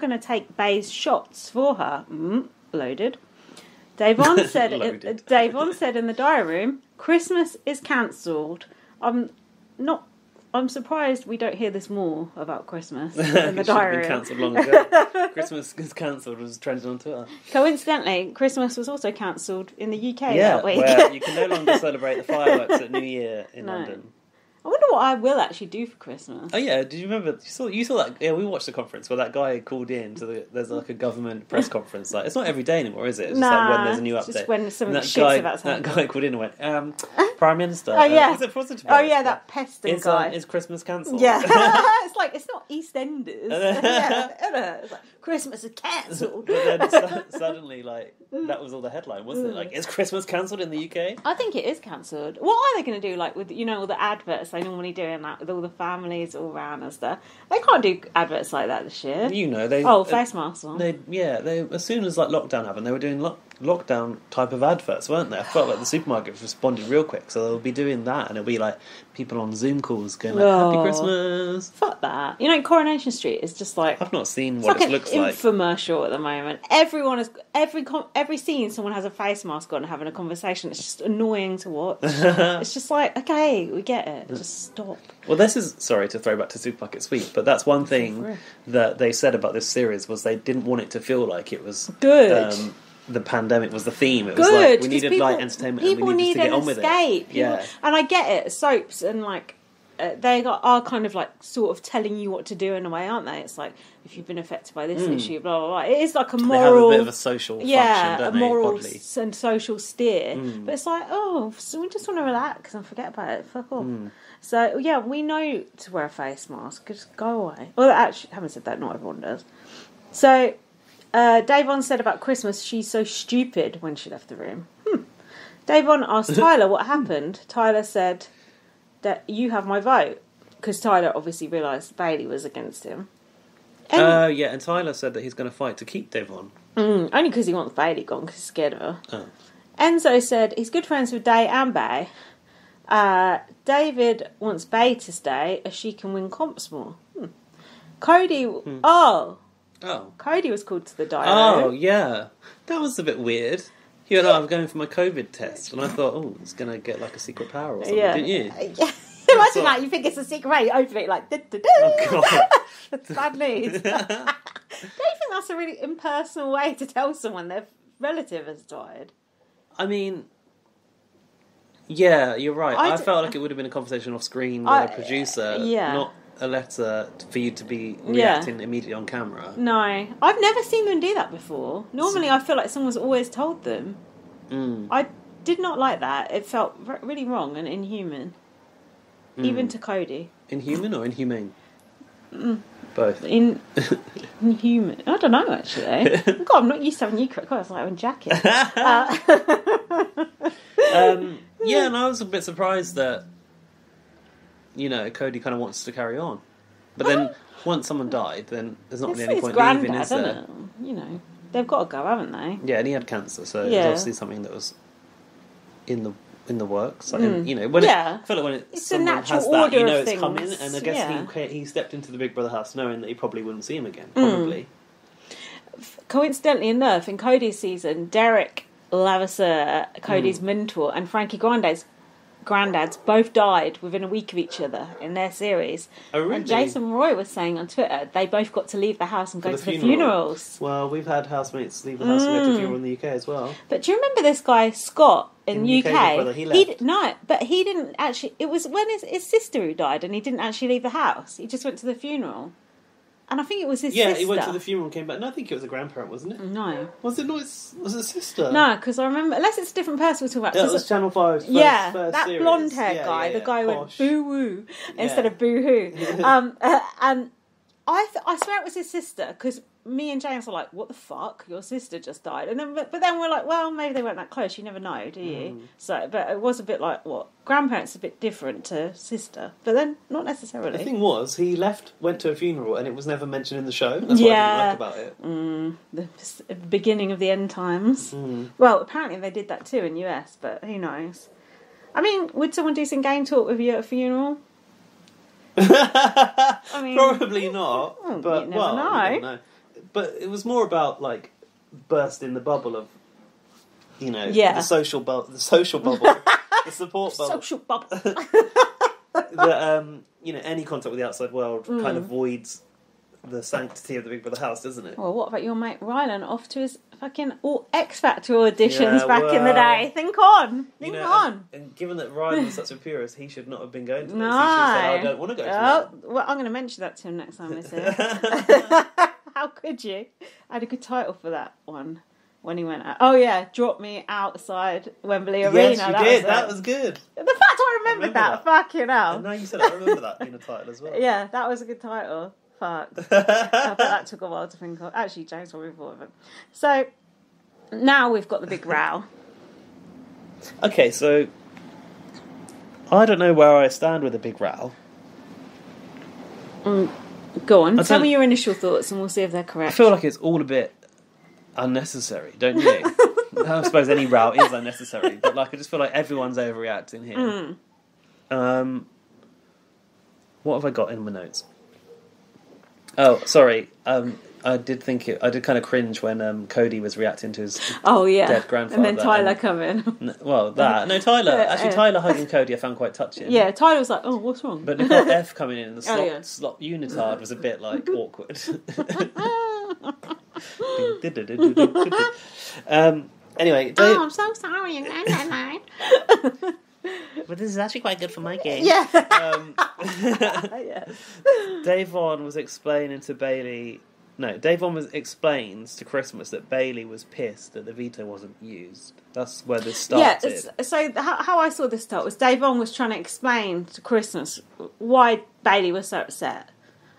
going to take Bay's shots for her. Loaded. Davon said. Davon said in the diary room, "Christmas is cancelled." I'm surprised we don't hear this more about Christmas in the diary room. It should have been cancelled long ago. Christmas is cancelled was trending on Twitter. Coincidentally, Christmas was also cancelled in the UK yeah, that week. Where you can no longer celebrate the fireworks at New Year in London. I wonder what I will actually do for Christmas. Oh yeah, did you remember? You saw that? Yeah, we watched the conference where that guy called in to there's like a government press conference. Like, it's not every day anymore, is it? It's just like when there's a new update. Just when something shit's about to happen. That guy called in and went, Prime Minister. Oh yeah. Is it positive? Oh yeah, that pesting guy. Is Christmas cancelled? Yeah. It's like, it's not EastEnders. It's like, Christmas is cancelled. But then suddenly, like, that was all the headline, wasn't it? Like, is Christmas cancelled in the UK? I think it is cancelled. What are they going to do, like, with, all the adverts they normally do in that, with all the families all around and stuff? They can't do adverts like that this year. Face masks on. They as soon as, like, lockdown happened, they were doing lockdown type of adverts, weren't they? I felt like the supermarkets responded real quick, so they'll be doing that, and it'll be, like, people on Zoom calls going, like, Happy Christmas. Fuck that. Coronation Street is just like... I've not seen what it looks like. It's like an infomercial at the moment. Everyone has... Every scene, someone has a face mask on and having a conversation. It's just annoying to watch. It's just like, okay, we get it. Just stop. Well, this is... Sorry to throw back to Supermarket Sweep, but that's one thing that they said about this series was they didn't want it to feel like it was... Good. The pandemic was the theme. It was like, we needed light entertainment and we needed to get on with it. Yeah. And I get it. Soaps and, like... they are kind of like sort of telling you what to do in a way, aren't they? It's like, if you've been affected by this issue, blah blah blah. It is like a moral, they have a bit of a social function, don't a moral they, and social steer. But it's like, so we just want to relax and forget about it. Fuck off. So yeah, we know to wear a face mask. Just go away. Well, actually, having said that, not everyone does. So Davon said about Christmas, she's so stupid when she left the room. Davon asked Tyler what happened. Tyler said that you have my vote, because Tyler obviously realised Bailey was against him. And Tyler said that he's going to fight to keep Davon. Only because he wants Bailey gone, because he's scared of her. Oh. Enzo said he's good friends with Day and Bay. David wants Bay to stay, as she can win comps more. Cody... Cody was called to the diary. Oh, yeah. That was a bit weird. He went, I'm going for my COVID test. And I thought, he's going to get like a secret power or something, didn't you? Yeah. Imagine that, you think it's a secret way, you open it like... Oh, God. That's bad news. Don't you think that's a really impersonal way to tell someone their relative has died? I mean... Yeah, you're right. I felt like it would have been a conversation off screen with a producer, not a letter for you to be reacting immediately on camera. No. I've never seen them do that before. Normally I feel like someone's always told them. I did not like that. It felt really wrong and inhuman. Even to Cody. Inhuman or inhumane? Both. Inhuman. I don't know, actually. God, I'm not used to having you correct. God, I was like having jacket. Yeah, and I was a bit surprised that Cody kind of wants to carry on. But then, once someone died, then there's not really any point leaving, is there? They've got to go, haven't they? Yeah, and he had cancer, so it was obviously something that was in the works. Like, I feel like when it's someone a natural has that, order of it's things. coming, and I guess he stepped into the Big Brother house knowing that he probably wouldn't see him again, probably. Coincidentally enough, in Cody's season, Derek Lavasser, Cody's mentor, and Frankie granddads both died within a week of each other in their series. Oh, really? And Jason Roy was saying on Twitter they both got to leave the house and go to the funerals. Well, we've had housemates leave the house and go to a funeral in the UK as well. But do you remember this guy Scott in the UK? Brother, he left. He didn't actually. It was when his sister who died, and he didn't actually leave the house. He just went to the funeral. And I think it was his sister. Yeah, he went to the funeral and came back. No, I think it was a grandparent, wasn't it? No. Was it not? Was it sister? No, because I remember... Unless it's a different person we're talking about. Yeah, it was Channel 5's first that series. blonde-haired guy. The guy who went boo-woo instead of boo-hoo. And I swear it was his sister, because me and James were like, what the fuck? Your sister just died. And then, but then we're like, well, maybe they weren't that close. You never know, do you? So, but it was a bit like, what? Grandparents a bit different to sister. But then, not necessarily. The thing was, he went to a funeral, and it was never mentioned in the show. That's what I didn't like about it. The beginning of the end times. Well, apparently they did that too in US, but who knows? I mean, would someone do some game talk with you at a funeral? I mean, probably not. But you never know. But it was more about like bursting the bubble of, you know, Yeah. the social bubble, the support bubble. Social bubble. That you know, any contact with the outside world kind of voids the sanctity of the Big Brother house, doesn't it? Well, what about your mate Rylan off to his fucking X Factor auditions back in the day? Think on. Think on. And given that Ryan was such a purist, he should not have been going to this. No. He should have said, I don't want to go to that. Well, I'm going to mention that to him next time he's here. How could you? I had a good title for that one when he went out. Oh, yeah, Drop Me Outside Wembley Arena. Yes, you did. That was good. The fact I remembered that. Fucking hell. And now you said it, I remember that being a title as well. Yeah, that was a good title. Fuck. I bet that took a while to think of. Actually, James probably thought of it. So, now we've got the big row. Okay, so I don't know where I stand with the big row. Go on, tell me your initial thoughts and we'll see if they're correct. I feel like it's all a bit unnecessary, don't you? I suppose any row is unnecessary, but like I just feel like everyone's overreacting here. What have I got in my notes? Oh, sorry. I did kind of cringe when Cody was reacting to his dead grandfather. And then Tyler come in. Tyler hugging Cody I found quite touching. Yeah, Tyler was like, oh, what's wrong? But Nicole F coming in and the slop unitard was a bit like awkward. Anyway, I'm so sorry. But this is actually quite good for my game. Yeah. Dave Vaughn was explaining to Bailey. No, Dave Vaughn explains to Christmas that Bailey was pissed that the veto wasn't used. That's where this started. Yeah, so how I saw this start was Dave Vaughn was trying to explain to Christmas why Bailey was so upset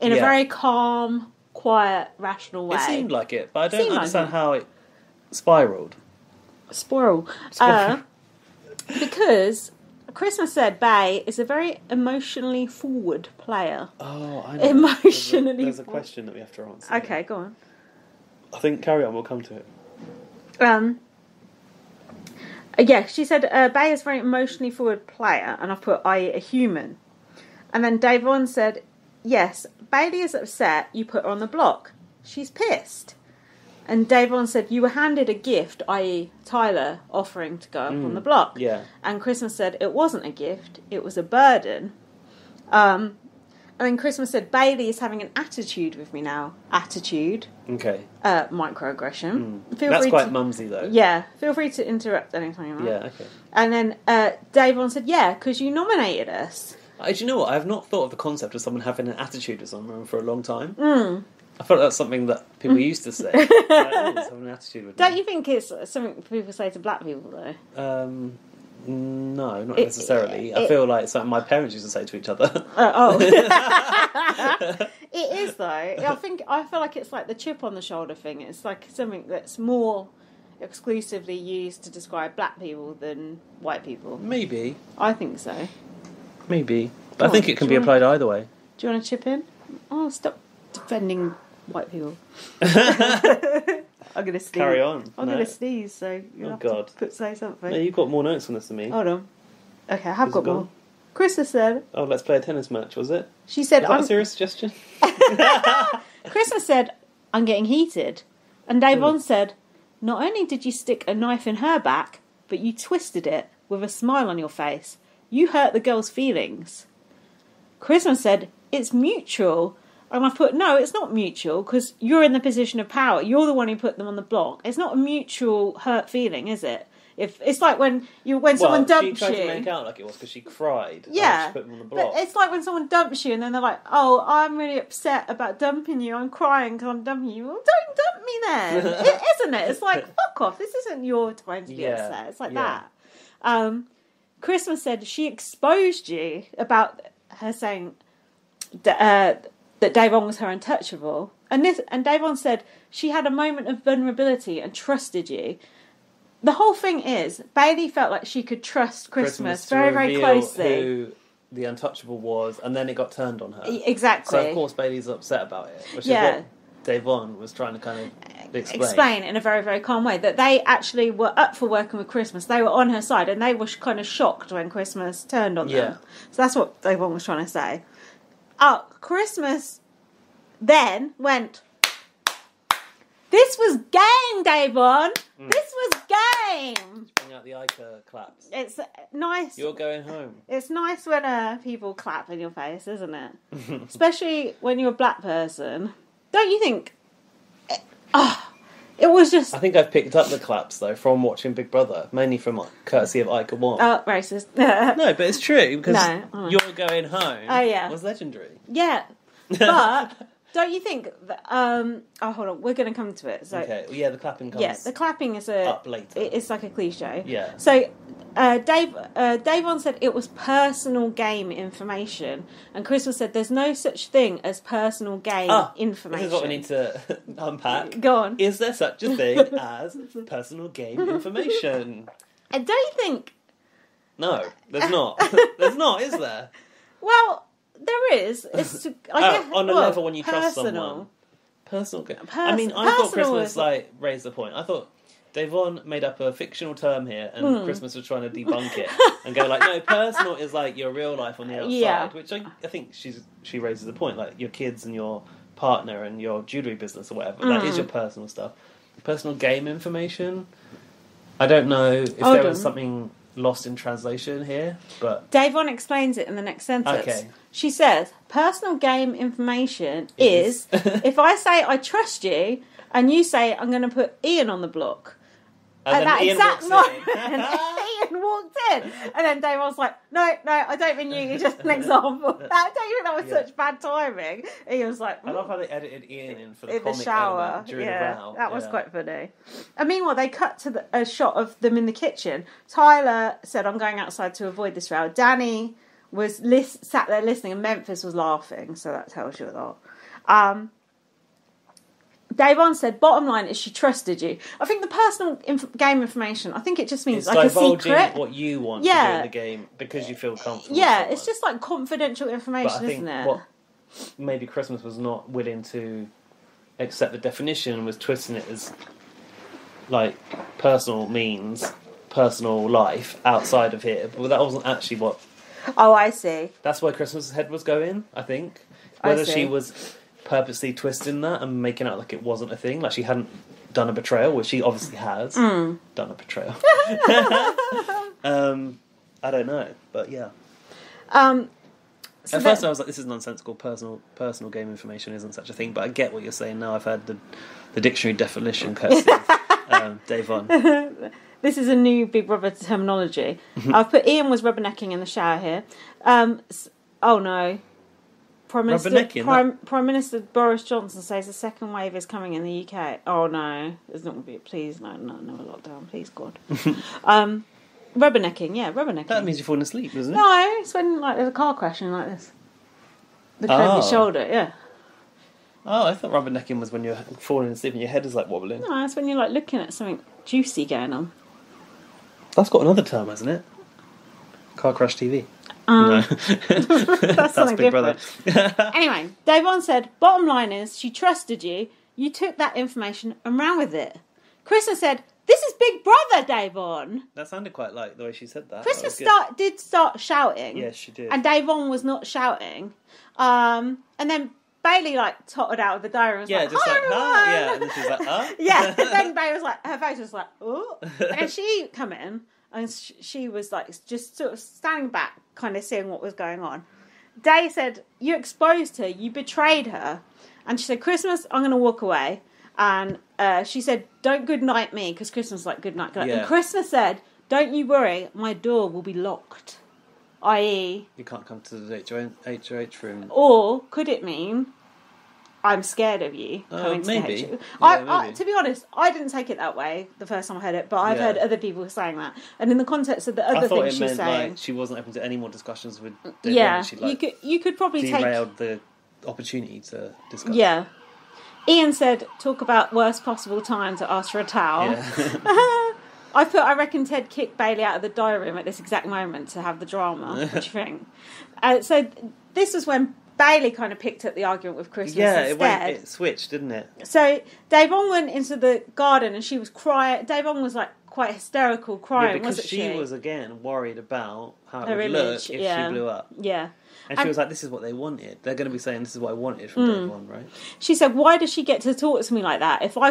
in a very calm, quiet, rational way. It seemed like it, but I don't understand how it spiraled. Because Christmas said Bay is a very emotionally forward player. Oh, I know. Emotionally There's a question that we have to answer. Okay, go on. I think carry on, we'll come to it. Yeah, she said Bay is a very emotionally forward player, and I put, i.e. a human. And then Dave Vaughn said, yes, Bailey is upset you put her on the block. She's pissed. And Dave Vaughn said, you were handed a gift, i.e. Tyler offering to go up on the block. Yeah. And Christmas said, it wasn't a gift, it was a burden. And then Christmas said, Bailey is having an attitude with me now. Attitude. Okay. Microaggression. That's quite mumsy, though. Yeah. Feel free to interrupt anytime you want. Yeah, okay. And then Dave Vaughn said, yeah, because you nominated us. Do you know what? I have not thought of the concept of someone having an attitude with someone for a long time. I thought that's something that people used to say. Having an attitude with Don't you think it's something people say to black people, though? No, not necessarily. I feel like it's something my parents used to say to each other. It is, though. I feel like it's like the chip on the shoulder thing. It's like something that's more exclusively used to describe black people than white people. Maybe. I think so. Maybe. But I think it can be applied either way. Do you want to chip in? Oh, stop defending white people. I'm going to sneeze. Carry on. I'm going to sneeze, so you'll have to say something. No, you've got more notes on this than me. Hold on. Okay, I have got more. Krista said... Oh, let's play a tennis match, was it? She said... Is that a serious suggestion? Krista said, I'm getting heated. And Dave Vaughn said, not only did you stick a knife in her back, but you twisted it with a smile on your face. You hurt the girl's feelings. Christmas said, it's mutual. And I put, no, it's not mutual, because you're in the position of power. You're the one who put them on the block. It's not a mutual hurt feeling, is it? If it's like when someone dumps you. She tried to make out like it was because she cried. Yeah, she put them on the block. But it's like when someone dumps you and then they're like, oh, I'm really upset about dumping you. I'm crying because I'm dumping you. Well, don't dump me then. Isn't it? It's like, fuck off. This isn't your time to be upset. It's like that. Christmas said she exposed you about her saying that Davon was her untouchable. And Davon said she had a moment of vulnerability and trusted you. The whole thing is, Bailey felt like she could trust Christmas very, very closely. Who the untouchable was, and then it got turned on her. Exactly. So, of course, Bailey's upset about it, which is what Davon was trying to kind of explain in a very, very calm way, that they actually were up for working with Christmas. They were on her side, and they were kind of shocked when Christmas turned on them. So that's what Davon was trying to say. Christmas then went... This was game, Davon. This was game. Bring out the Ica claps. It's nice. You're going home. It's nice when people clap in your face, isn't it? Especially when you're a black person. Don't you think? It was just... I think I've picked up the claps, though, from watching Big Brother, mainly from courtesy of Ica 1. Oh, racist. No, but it's true, because No. You're Going Home was legendary. Yeah, but don't you think that... hold on, we're going to come to it. So, okay, yeah, the clapping comes the clapping is up later. It's like a cliche. Yeah. So, Davon said it was personal game information, and Crystal said there's no such thing as personal game information. This is what we need to unpack. Go on. Is there such a thing as personal game information? And don't you think... No, there's not. There's not, is there? Well, there is. It's on a level when you trust someone. Personal game. I mean, I thought Christmas raised the point. I thought Davon made up a fictional term here, and Christmas was trying to debunk it and go like, no, personal is like your real life on the outside, which I think she raises the point, like your kids and your partner and your jewellery business or whatever. That is your personal stuff. Personal game information. I don't know if there was something lost in translation here, but Davon explains it in the next sentence. Okay. She says, personal game information is if I say I trust you and you say I'm going to put Ian on the block. And at that Ian exact moment, Ian walked in. And then Davon's like, no, I don't mean you, you're just an example. I don't think that was such bad timing. Ian was like... I love how they edited Ian in for the in comic the shower. element during the row. That was quite funny. And meanwhile, they cut to a shot of them in the kitchen. Tyler said, I'm going outside to avoid this row. Danny was sat there listening, and Memphis was laughing, so that tells you a lot. Davon said, bottom line is she trusted you. I think the personal game information, I think it just means it's like a divulging secret. What you want to do in the game because you feel comfortable. Yeah, it's just like confidential information, isn't it? What maybe Christmas was not willing to accept the definition and was twisting it as like personal means personal life outside of here. But that wasn't actually what... Oh, I see. That's why Christmas's head was going, I think. Whether she was purposely twisting that and making out like it wasn't a thing, like she hadn't done a betrayal, which she obviously has done a betrayal. I don't know, but yeah. At first I was like, this is nonsensical, personal game information isn't such a thing, but I get what you're saying now. I've heard the dictionary definition courtesy of Davon. This is a new Big Brother terminology. I've put Ian was rubbernecking in the shower here. Oh no. Prime Minister Boris Johnson says the second wave is coming in the UK. Oh no, there's not going to be. Please, no lockdown. Please, God. Rubbernecking, rubbernecking. That means you're falling asleep, doesn't it? No, it's when like there's a car crashing like this. Look over your shoulder, yeah. Oh, I thought rubbernecking was when you're falling asleep and your head is like wobbling. No, it's when you're like looking at something juicy going on. That's got another term, hasn't it? Car crash TV. No. That's something Big different. Anyway, Davon said, bottom line is, she trusted you, you took that information and ran with it. Said, this is Big Brother, Davon. That sounded quite like the way she said that. Did start shouting. Yes, she did. And Davon was not shouting. And then Bailey, like, tottered out of the diary and was like, just hi, like, everyone. Yeah, and then she was like, huh? Yeah, and then Bailey was like, her face was like, oh. And she come in, and she was, like, just sort of standing back, kind of seeing what was going on. Day said, you exposed her, you betrayed her. And she said, Christmas, I'm going to walk away. And she said, don't good night me, because Christmas is like good night. Yeah. And Christmas said, don't you worry, my door will be locked. I.e. you can't come to the HOH room. Or could it mean, I'm scared of you coming to maybe. the HOH? Maybe. To be honest, I didn't take it that way the first time I heard it, but I've heard other people saying that. And in the context of the other things she's saying... like, she wasn't open to any more discussions with David. She, like, you could probably derailed the opportunity to discuss. Yeah. Ian said, talk about worst possible time to ask for a towel. Yeah. I reckon Ted kicked Bailey out of the diary room at this exact moment to have the drama. What do you think? So this was when Bailey kind of picked up the argument with Christmas instead. It switched, didn't it? So Davon went into the garden and she was crying. Davon was like quite hysterical, crying, because wasn't she? she was, again, worried about how Her it would image, look if she blew up. Yeah. And she was like, this is what they wanted. They're going to be saying, this is what I wanted from day one, right? She said, why does she get to talk to me like that? If I